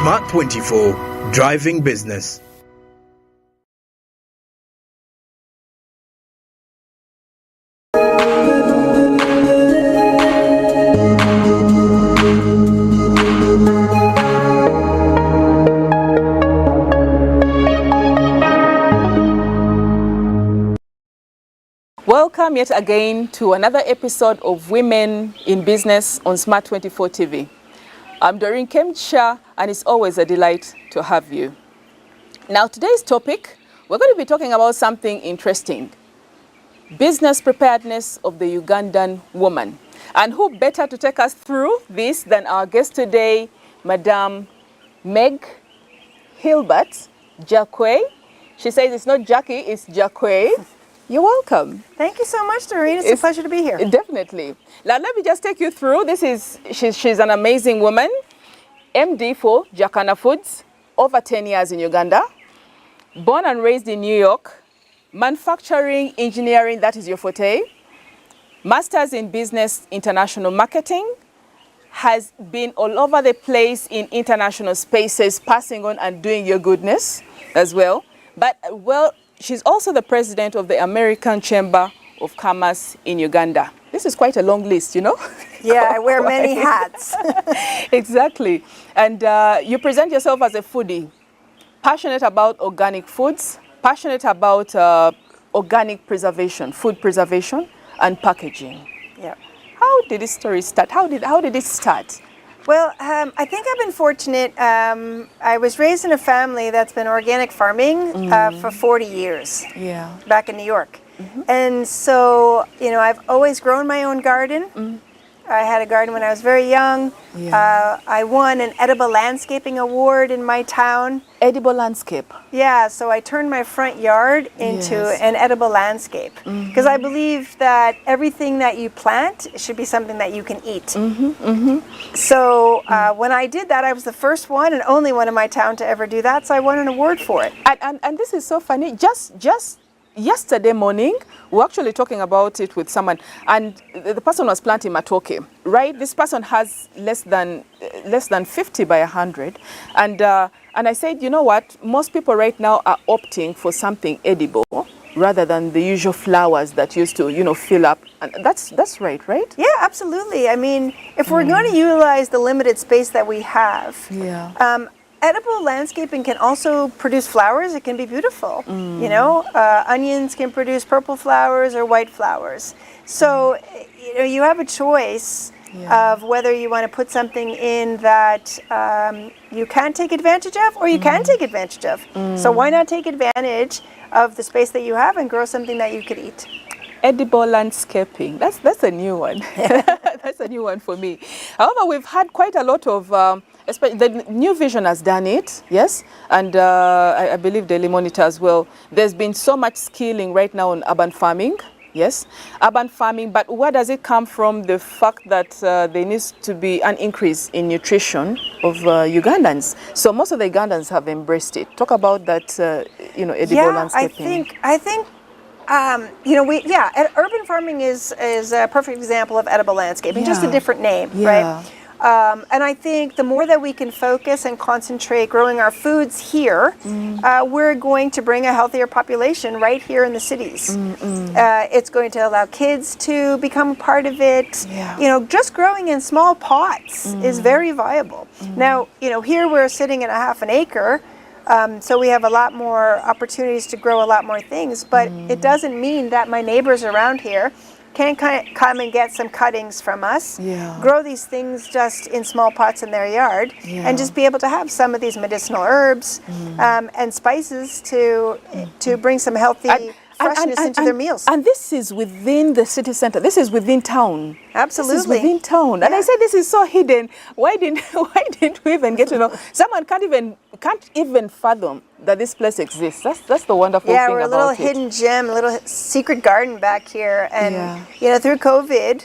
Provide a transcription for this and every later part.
Smart 24, driving business. Welcome yet again to another episode of Women in Business on Smart 24 TV. I'm Doreen Kemcha, and it's always a delight to have you. Now, today's topic, we're going to be talking about something interesting: business preparedness of the Ugandan woman. And who better to take us through this than our guest today, Madame Meg Hilbert Jakwe. She says it's not Jackie, it's Jakwe. You're welcome. Thank you so much, Doreen. It's a pleasure to be here. Definitely. Now, let me just take you through. She's an amazing woman. MD for Jakana Foods, over 10 years in Uganda. Born and raised in New York. Manufacturing, engineering, that is your forte. Masters in Business International Marketing. Has been all over the place in international spaces, passing on and doing your goodness as well. But, well, she's also the president of the American Chamber of Commerce in Uganda. This is quite a long list, you know? Yeah, I wear many hats. Exactly. And you present yourself as a foodie, passionate about organic foods, passionate about organic preservation, food preservation, and packaging. Yeah. How did this story start? How did it start? Well, I think I've been fortunate. I was raised in a family that's been organic farming for 40 years. Yeah. Back in New York. And so, you know, I've always grown my own garden. I had a garden when I was very young. Yeah. I won an edible landscaping award in my town. Edible landscape. Yeah, so I turned my front yard into an edible landscape because I believe that everything that you plant should be something that you can eat. So when I did that, I was the first one and only one in my town to ever do that, so I won an award for it. And this is so funny. Just yesterday morning, we were actually talking about it with someone, and the person was planting matoke, right? This person has less than 50 by 100, and I said, you know what? Most people right now are opting for something edible rather than the usual flowers that used to, you know, fill up. And that's right? Yeah, absolutely. I mean, if we're going to utilize the limited space that we have, edible landscaping can also produce flowers. It can be beautiful. You know, onions can produce purple flowers or white flowers. So, you know, you have a choice of whether you want to put something in that you can take advantage of or you can take advantage of. So why not take advantage of the space that you have and grow something that you could eat? Edible landscaping. That's a new one. That's a new one for me. However, we've had quite a lot of especially the New Vision has done it, yes, and I believe Daily Monitor as well. There's been so much skilling right now on urban farming, yes, urban farming, but where does it come from? The fact that there needs to be an increase in nutrition of Ugandans. So most of the Ugandans have embraced it. Talk about that, you know, edible landscaping. I think you know, urban farming is a perfect example of edible landscaping, just a different name, right? And I think the more that we can focus and concentrate growing our foods here, we're going to bring a healthier population right here in the cities. It's going to allow kids to become a part of it. You know, just growing in small pots is very viable. Now, you know, here we're sitting in a half an acre, so we have a lot more opportunities to grow a lot more things, but it doesn't mean that my neighbors around here can't come and get some cuttings from us, grow these things just in small pots in their yard, and just be able to have some of these medicinal herbs and spices to bring some healthy freshness into their meals. And this is within the city center. This is within town. Absolutely. This is within town. And I said this is so hidden. Why didn't we even get to know? Someone can't even fathom that this place exists. That's the wonderful thing about it. Yeah, we're a little hidden gem, a little secret garden back here. And you know, through COVID,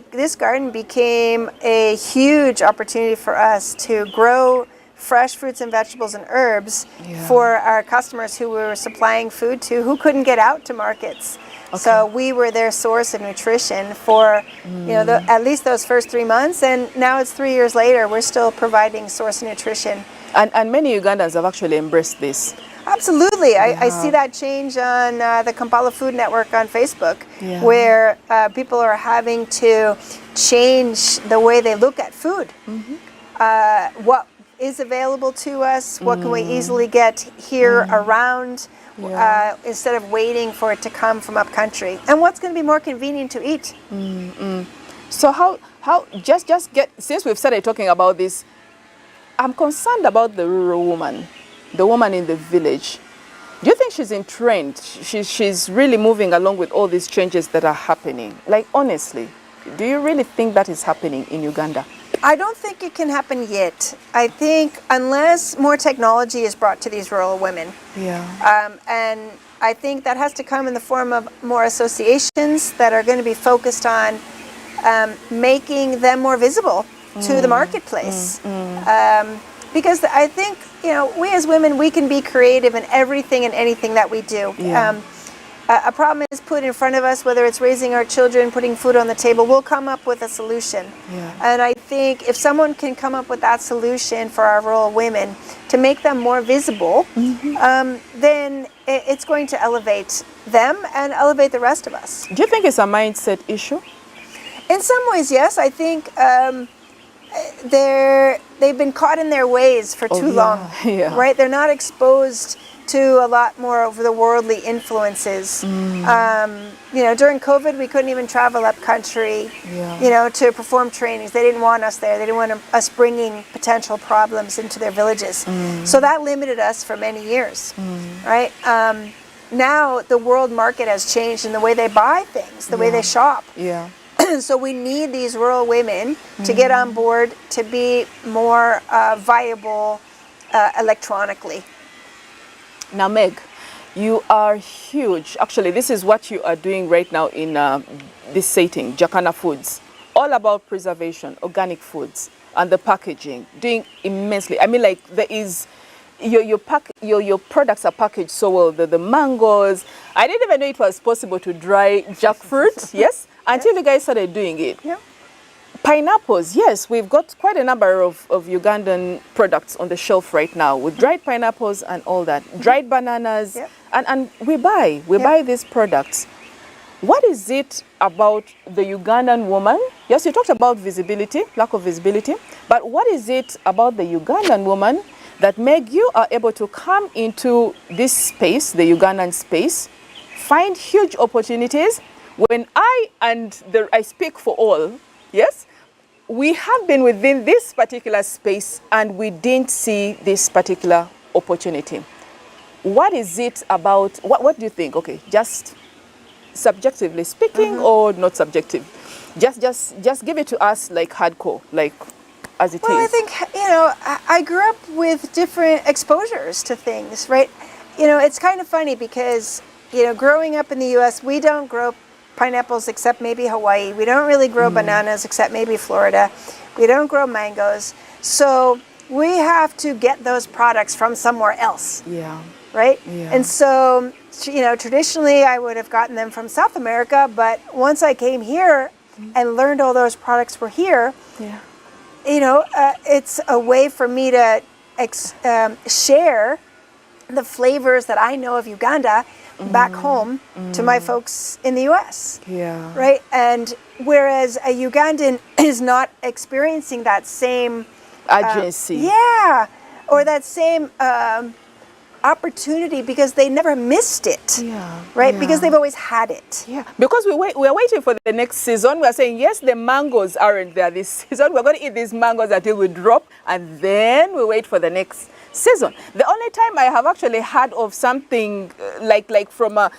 this garden became a huge opportunity for us to grow fresh fruits and vegetables and herbs for our customers who we were supplying food to, who couldn't get out to markets. So we were their source of nutrition for, at least those first 3 months. And now it's 3 years later, we're still providing source of nutrition. And many Ugandans have actually embraced this. Absolutely. I see that change on the Kampala Food Network on Facebook, where people are having to change the way they look at food. What is available to us? What can we easily get here around instead of waiting for it to come from up country? And what's going to be more convenient to eat? So how just get, since we've started talking about this, I'm concerned about the rural woman, the woman in the village. Do you think she's in trend? She's really moving along with all these changes that are happening? Like, honestly, do you really think that is happening in Uganda? I don't think it can happen yet. I think unless more technology is brought to these rural women. And I think that has to come in the form of more associations that are going to be focused on making them more visible to the marketplace. Because I think, we as women, we can be creative in everything and anything that we do. A problem is put in front of us, whether it's raising our children, putting food on the table, we'll come up with a solution. And I think if someone can come up with that solution for our rural women to make them more visible, then it's going to elevate them and elevate the rest of us. Do you think it's a mindset issue? In some ways, yes. I think they've been caught in their ways for too long, right? They're not exposed to a lot more of the worldly influences. During COVID, we couldn't even travel up country, to perform trainings. They didn't want us there. They didn't want us bringing potential problems into their villages. So that limited us for many years, right? Now the world market has changed in the way they buy things, the way they shop. So we need these rural women to get on board to be more viable electronically. Now, Meg, you are huge. Actually, this is what you are doing right now in this setting, Jakana Foods. All about preservation, organic foods, and the packaging, doing immensely. I mean, like, there is, your products are packaged so well. The mangoes, I didn't even know it was possible to dry jackfruit, yes, until you guys started doing it. Pineapples, yes, we've got quite a number of Ugandan products on the shelf right now with dried pineapples and all that, dried bananas, and we buy these products. What is it about the Ugandan woman? Yes, you talked about visibility, lack of visibility, but what is it about the Ugandan woman that make you are able to come into this space, the Ugandan space, find huge opportunities when I speak for all, yes? We have been within this particular space and we didn't see this particular opportunity. What is it about, what do you think? Okay, just subjectively speaking or not subjective? Just give it to us like hardcore, like as it is. Well, I think, I grew up with different exposures to things, right? It's kind of funny because, growing up in the US, we don't grow pineapples except maybe Hawaii. We don't really grow bananas except maybe Florida. We don't grow mangoes. So we have to get those products from somewhere else. Right? And so, traditionally I would have gotten them from South America, but once I came here and learned all those products were here, it's a way for me to share the flavors that I know of Uganda back home to my folks in the US. Right? And whereas a Ugandan is not experiencing that same urgency. Or that same opportunity because they never missed it. Right? Because they've always had it. Because we're waiting for the next season. We're saying, yes, the mangoes aren't there this season. We're going to eat these mangoes until we drop, and then we wait for the next season. The only time I have actually heard of something like from a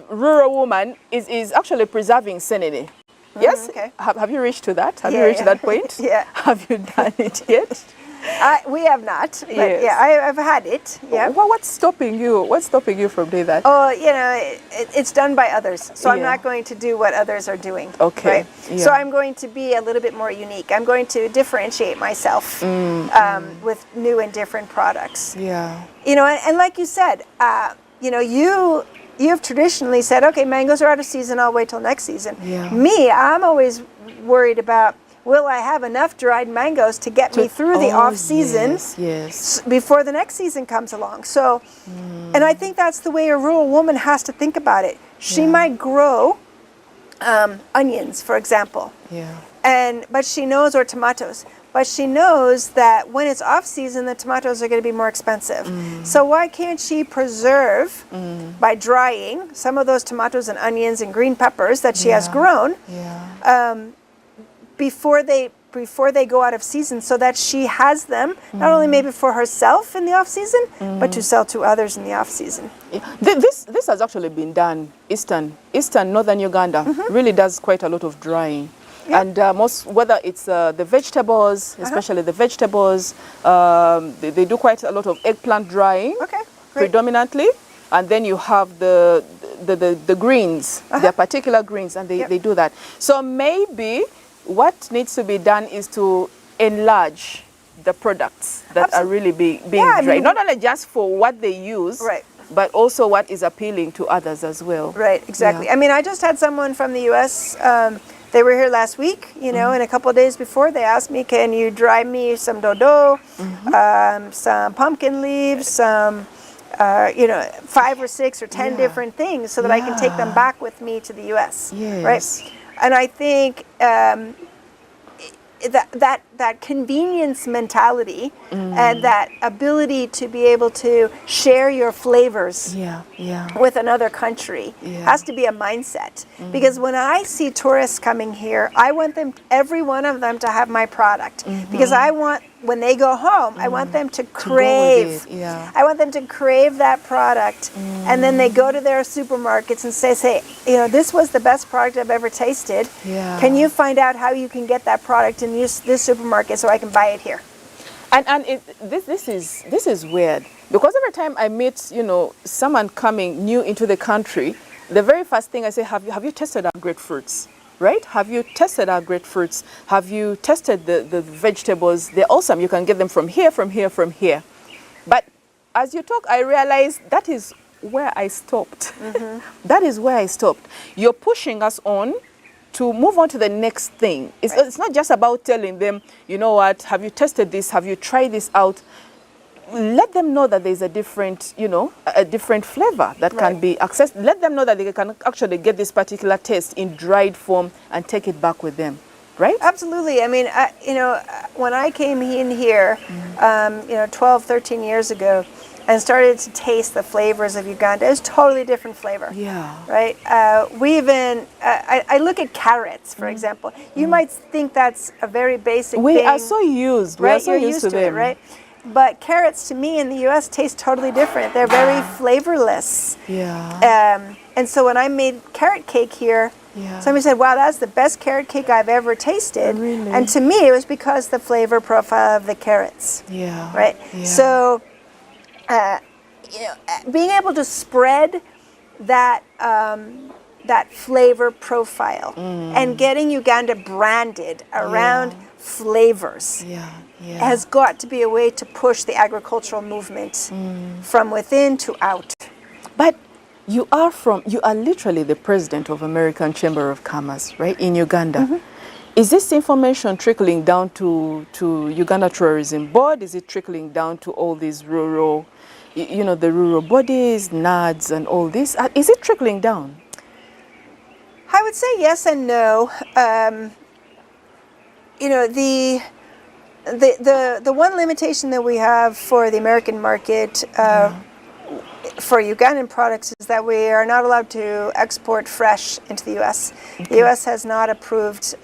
rural woman is actually preserving senene. Yes? Okay. Have you reached to that? Have you reached that point? Have you done it yet? We have not, but I've had it. What's stopping you? What's stopping you from doing that? Oh, it's done by others, so I'm not going to do what others are doing. Okay. Right? So I'm going to be a little bit more unique. I'm going to differentiate myself with new and different products. And like you said, you you've traditionally said, okay, mangoes are out of season, I'll wait till next season. Yeah. Me, I'm always worried about, will I have enough dried mangoes to get me through the off season before the next season comes along? So, and I think that's the way a rural woman has to think about it. She might grow onions, for example, but she knows, or tomatoes, but she knows that when it's off season, the tomatoes are going to be more expensive. So why can't she preserve by drying some of those tomatoes and onions and green peppers that she has grown before they go out of season, so that she has them not only maybe for herself in the off season, but to sell to others in the off season. This has actually been done. Eastern northern Uganda really does quite a lot of drying. And whether it's the vegetables, especially the vegetables, they do quite a lot of eggplant drying, predominantly. And then you have the greens, their particular greens, and they do that. So maybe what needs to be done is to enlarge the products that are really being dried. Not only just for what they use, but also what is appealing to others as well. Right, exactly. I mean, I just had someone from the U.S., they were here last week, and a couple of days before they asked me, can you dry me some dodo, some pumpkin leaves, some 5 or 6 or 10 different things, so that I can take them back with me to the U.S. Right? And I think that convenience mentality and that ability to be able to share your flavors with another country has to be a mindset. Because when I see tourists coming here, I want every one of them to have my product. Because I want, when they go home, I want them to crave. I want them to crave that product, and then they go to their supermarkets and say, this was the best product I've ever tasted. Can you find out how you can get that product in this supermarket so I can buy it here? And this is weird, because every time I meet someone coming new into the country, the very first thing I say, have you tested our grapefruits? Right? Have you tested our grapefruits? Have you tested the vegetables? They're awesome. You can get them from here, from here, from here. But as you talk, I realize that is where I stopped. That is where I stopped. You're pushing us on to move on to the next thing. It's not just about telling them, you know what, have you tested this? Have you tried this out? Let them know that there's a different, a different flavor that can be accessed. Let them know that they can actually get this particular taste in dried form and take it back with them, right? Absolutely. I mean, when I came in here, 12, 13 years ago, and started to taste the flavors of Uganda, it's totally different flavor. Right? I look at carrots, for example. You might think that's a very basic thing. We are so used. Right? We are so used to them. It, right? But carrots, to me, in the U.S. taste totally different. They're very flavorless. And so when I made carrot cake here, somebody said, wow, that's the best carrot cake I've ever tasted. Really? And to me, it was because the flavor profile of the carrots. Right? So, being able to spread that that flavor profile and getting Uganda branded around flavors has got to be a way to push the agricultural movement from within to out. But you are literally the president of American Chamber of Commerce, right, in Uganda. Is this information trickling down to Uganda Tourism Board? Is it trickling down to all these rural, the rural bodies, NADS and all this? Is it trickling down? I would say yes and no. The one limitation that we have for the American market for Ugandan products is that we are not allowed to export fresh into the U.S. The U.S. has not approved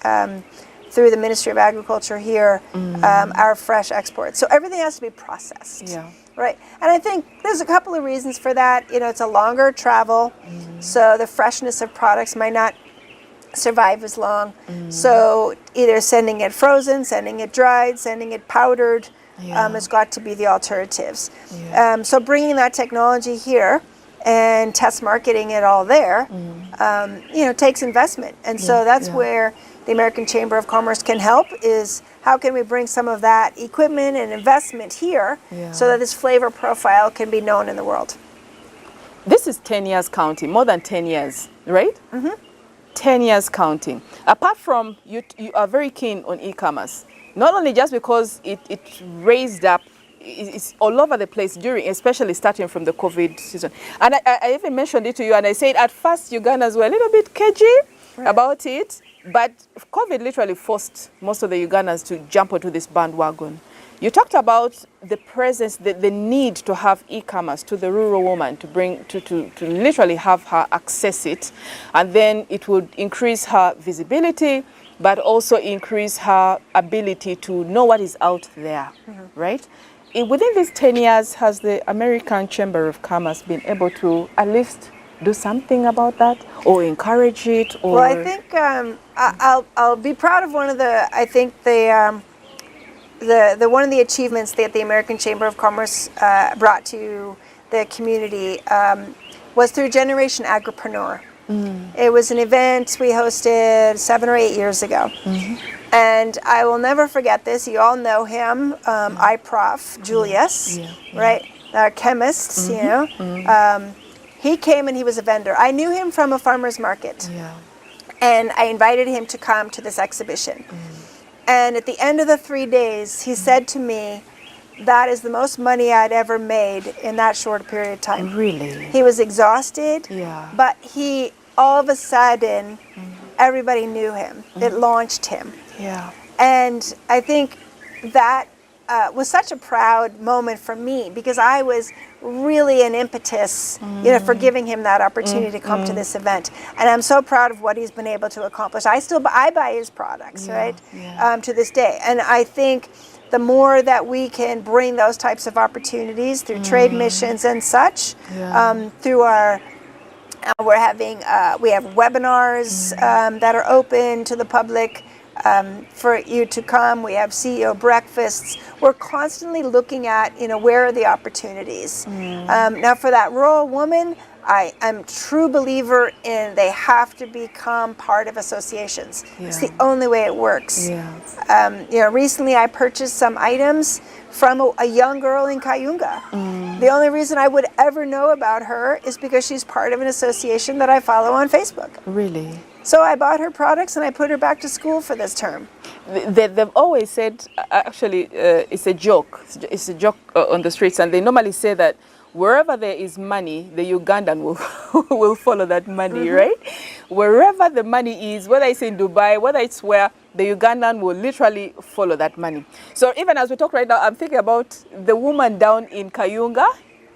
through the Ministry of Agriculture here our fresh exports. So everything has to be processed. Right? And I think there's a couple of reasons for that. It's a longer travel, so the freshness of products might not survive as long. So either sending it frozen, sending it dried, sending it powdered has got to be the alternatives. So bringing that technology here and test marketing it all there, takes investment. And so that's where the American Chamber of Commerce can help, is how can we bring some of that equipment and investment here so that this flavor profile can be known in the world. This is 10 years counting, more than 10 years, right? 10 years counting. Apart from you are very keen on e-commerce, not only just because it raised up, it's all over the place during, especially starting from the COVID season. And I even mentioned it to you, and I said at first Ugandans were a little bit cagey about it, but COVID literally forced most of the Ugandans to jump onto this bandwagon. You talked about the presence, the need to have e-commerce to the rural woman, to bring, to literally have her access it, and then it would increase her visibility, but also increase her ability to know what is out there, right? Within these 10 years, has the American Chamber of Commerce been able to at least do something about that, or encourage it? Or? Well, I think I'll be proud of one of the, I think the one of the achievements that the American Chamber of Commerce brought to the community was through Generation Agripreneur. It was an event we hosted 7 or 8 years ago. And I will never forget this. You all know him, iProf, Julius, right? Our chemists, you know. He came and he was a vendor. I knew him from a farmer's market. And I invited him to come to this exhibition. And at the end of the 3 days, he said to me, that is the most money I'd ever made in that short period of time. Really? He was exhausted, but he, all of a sudden, everybody knew him. It launched him. And I think that was such a proud moment for me, because I was really an impetus, you know, for giving him that opportunity to come to this event. And I'm so proud of what he's been able to accomplish. I buy his products, right, to this day. And I think the more that we can bring those types of opportunities through trade missions and such, through our we have webinars that are open to the public for you to come. We have CEO breakfasts. We're constantly looking at, you know, where are the opportunities. Now, for that rural woman, I'm a true believer in they have to become part of associations. It's the only way it works. You know, recently I purchased some items from a young girl in Kayunga. The only reason I would ever know about her is because she's part of an association that I follow on Facebook. Really? So I bought her products and I put her back to school for this term. They've always said, actually, it's a joke. It's a joke on the streets, and they normally say that wherever there is money, the Ugandan will follow that money, right? Wherever the money is, whether it's in Dubai, whether it's where, the Ugandan will literally follow that money. So even as we talk right now, I'm thinking about the woman down in Kayunga.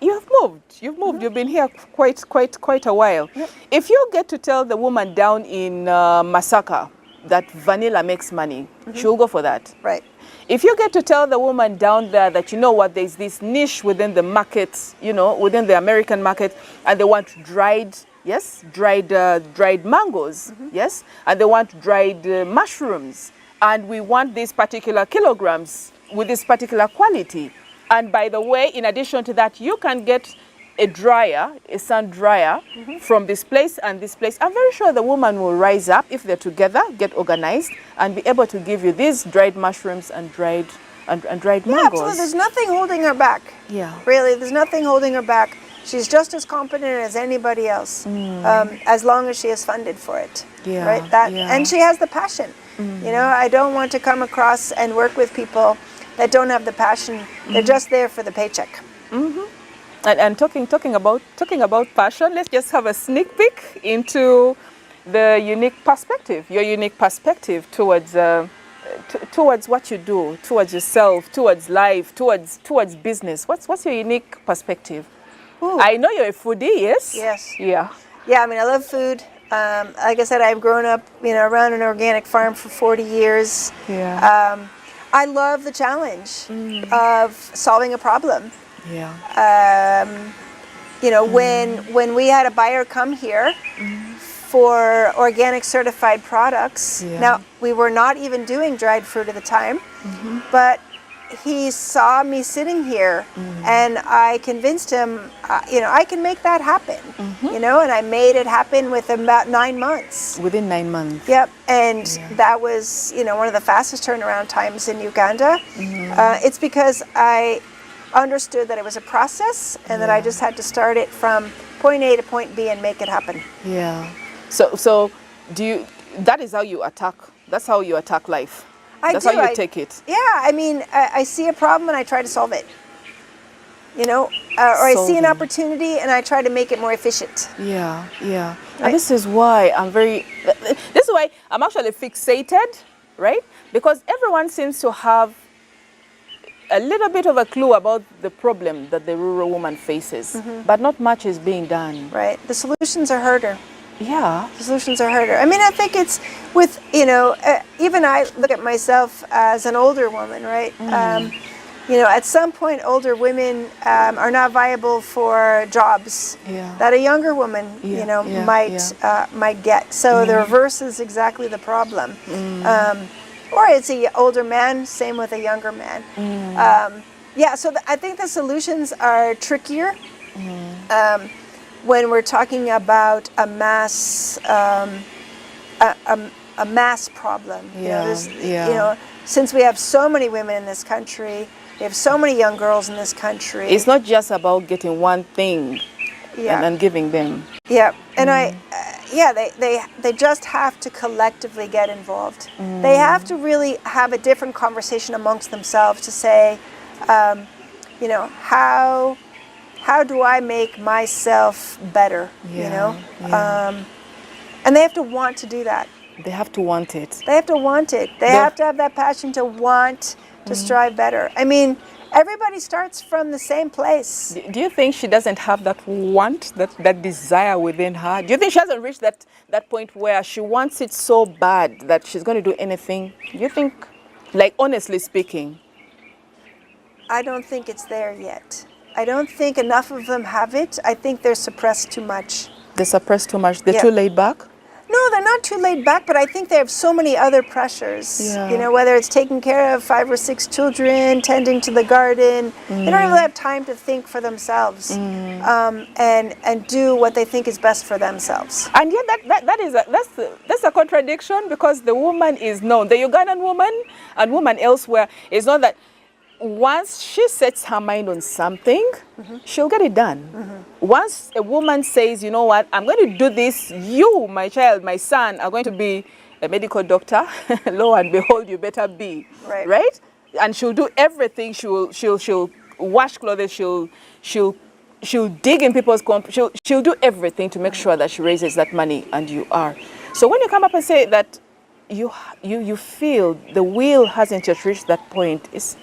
You've moved. You've been here quite a while. If you get to tell the woman down in Masaka that vanilla makes money, she'll go for that. Right. If you get to tell the woman down there that, you know what, there's this niche within the market, you know, within the American market, and they want dried mangoes, and they want dried mushrooms, and we want these particular kilograms with this particular quality. And by the way, in addition to that, you can get a dryer, a sun dryer from this place and this place. I'm very sure the woman will rise up if they're together, get organized, and be able to give you these dried mushrooms and dried mangoes. Absolutely. There's nothing holding her back. Really, there's nothing holding her back. She's just as competent as anybody else, as long as she is funded for it. Right. And she has the passion. You know, I don't want to come across and work with people that don't have the passion. They're just there for the paycheck. And talking about passion, let's just have a sneak peek into the unique perspective, your unique perspective towards what you do, towards yourself, towards life, towards business. What's your unique perspective? Ooh. I know you're a foodie, yes? Yes. Yeah. Yeah, I mean, I love food. Like I said, I've grown up, you know, around an organic farm for 40 years. I love the challenge of solving a problem. You know, when we had a buyer come here for organic certified products, now we were not even doing dried fruit at the time, but he saw me sitting here and I convinced him, you know, I can make that happen, you know, and I made it happen within about 9 months. Within 9 months. Yep, and that was, you know, one of the fastest turnaround times in Uganda. It's because I understood that it was a process and that I just had to start it from point A to point B and make it happen. Yeah. So that is how you attack, that's how you attack life. That's how you take it. Yeah, I mean, I see a problem and I try to solve it. You know, or I see an opportunity and I try to make it more efficient. Yeah, yeah. Right? And this is why I'm actually fixated, right? Because everyone seems to have a little bit of a clue about the problem that the rural woman faces, but not much is being done. Right. The solutions are harder. Yeah. The solutions are harder. I mean, I think it's with, you know, even I look at myself as an older woman, right? You know, at some point, older women are not viable for jobs that a younger woman, you know, might get. So the reverse is exactly the problem. Or it's an older man, same with a younger man. Yeah, so I think the solutions are trickier when we're talking about a mass problem. You know, you know, since we have so many women in this country, we have so many young girls in this country. It's not just about getting one thing and giving them. Yeah, and they just have to collectively get involved. They have to really have a different conversation amongst themselves to say, you know, how do I make myself better? You know, and they have to want to do that. They have to want it. They have to want it. They have to have that passion to want to strive better. I mean, everybody starts from the same place. Do you think she doesn't have that want, that desire within her? Do you think she hasn't reached that point where she wants it so bad that she's going to do anything? Do you think, like, honestly speaking? I don't think it's there yet. I don't think enough of them have it. I think they're suppressed too much. They're suppressed too much? They're too laid back? No, they're not too laid back, but I think they have so many other pressures. You know, whether it's taking care of 5 or 6 children, tending to the garden. They don't really have time to think for themselves and do what they think is best for themselves. And yet that's a contradiction, because the woman is known. The Ugandan woman and woman elsewhere is not that once she sets her mind on something, she'll get it done. Once a woman says, you know what, I'm going to do this, you, my child, my son, are going to be a medical doctor, lo and behold, you better be. Right? And she'll do everything. She'll wash clothes, she'll dig in people's she'll do everything to make sure that she raises that money, and you are. So when you come up and say that you feel the will hasn't yet reached that point, it's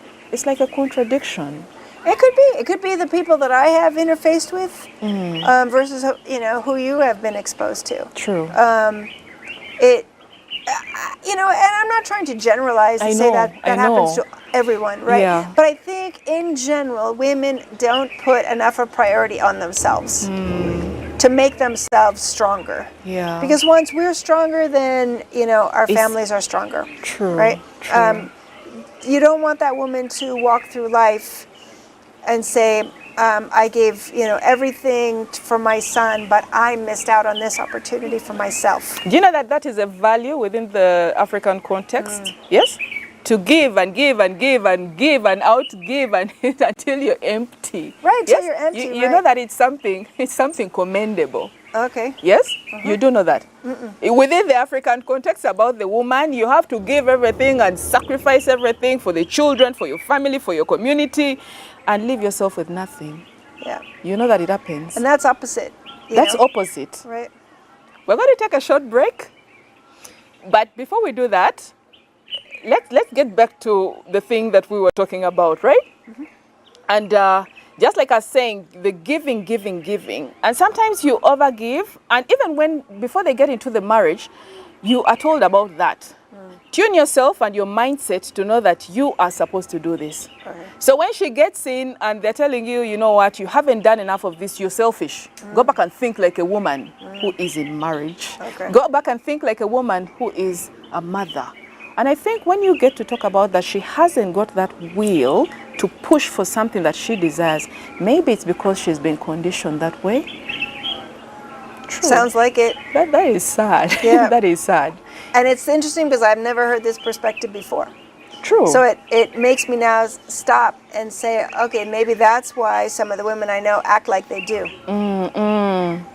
like a contradiction. It could be the people that I have interfaced with versus, you know, who you have been exposed to. True. You know, and I'm not trying to generalize and say that happens to everyone, right? Yeah. But I think in general, women don't put enough of priority on themselves to make themselves stronger. Yeah. Because once we're stronger, then, you know, our families are stronger. True. Right? True. You don't want that woman to walk through life and say, I gave, you know, everything for my son, but I missed out on this opportunity for myself. Do you know that is a value within the African context? Yes? To give and give and give and give and outgive and until you're empty. Right, until yes? you're empty. You know that it's something commendable. Okay. Yes? You do know that. Within the African context about the woman, you have to give everything and sacrifice everything for the children, for your family, for your community, and leave yourself with nothing. Yeah. You know that it happens. And that's opposite. That's opposite. Right. We're going to take a short break. But before we do that, let's get back to the thing that we were talking about, right? And just like I was saying, the giving. And sometimes you overgive. And even before they get into the marriage, you are told about that. Tune yourself and your mindset to know that you are supposed to do this. So when she gets in and they're telling you, you know what, you haven't done enough of this, you're selfish. Go back and think like a woman who is in marriage. Go back and think like a woman who is a mother. And I think when you get to talk about that she hasn't got that will to push for something that she desires, maybe it's because she's been conditioned that way. True. Sounds like it. That is sad. Yeah. That is sad. And it's interesting because I've never heard this perspective before. True. So it makes me now stop and say, okay, maybe that's why some of the women I know act like they do.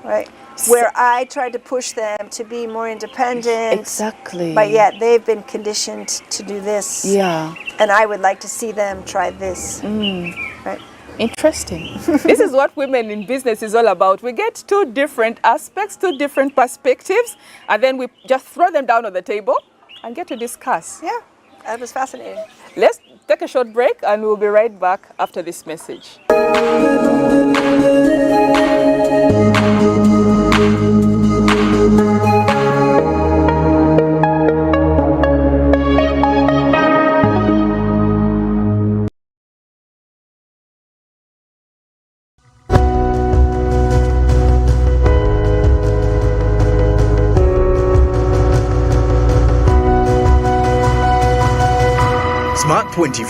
right? Where I tried to push them to be more independent. Exactly. But yet they've been conditioned to do this. Yeah. And I would like to see them try this. Right? Interesting. This is what women in business is all about. We get two different aspects, two different perspectives, and then we just throw them down on the table and get to discuss. Yeah, that was fascinating. Let's take a short break and we'll be right back after this message. Smart 24.